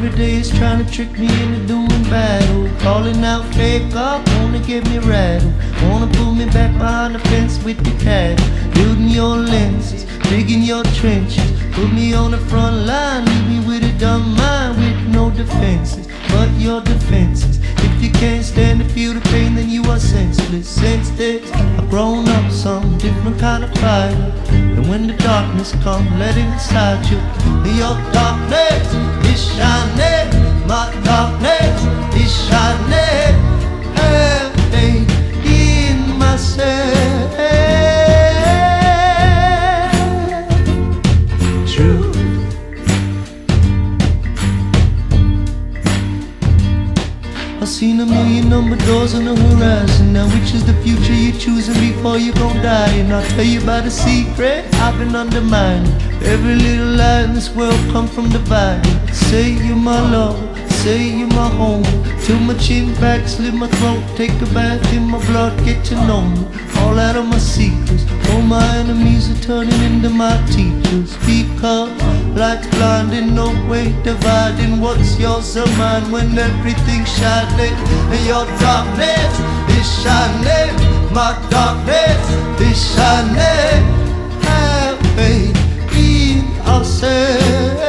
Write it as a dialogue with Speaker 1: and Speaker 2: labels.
Speaker 1: every day is trying to trick me into doing battle. Calling out fake up, wanna get me rattled. Wanna pull me back behind the fence with the cattle. Building your lenses, digging your trenches. Put me on the front line, leave me with a dumb mind with no defenses. But your defenses, if you can't stand to feel the pain, then you are senseless. Since this, I've grown up some different kind of fighter. And when the darkness comes, let it inside you. Your darkness is shining, my darkness is shining. Have faith in myself. True. I've seen a million number doors on the horizon. Now which is the future you're choosing before you gon' die? And I'll tell you about a secret I've been undermining. Every little lie in this world come from the Bible. Say you're my love, say you're my home. Till my chin back, slit my throat. Take a bath in my blood, get to know me. All out of my secrets. All my enemies are turning into my teachers. Because light's blinding, no way dividing what's yours or mine when everything's shining. And your darkness is shining, my darkness is shining. Have faith in ourselves.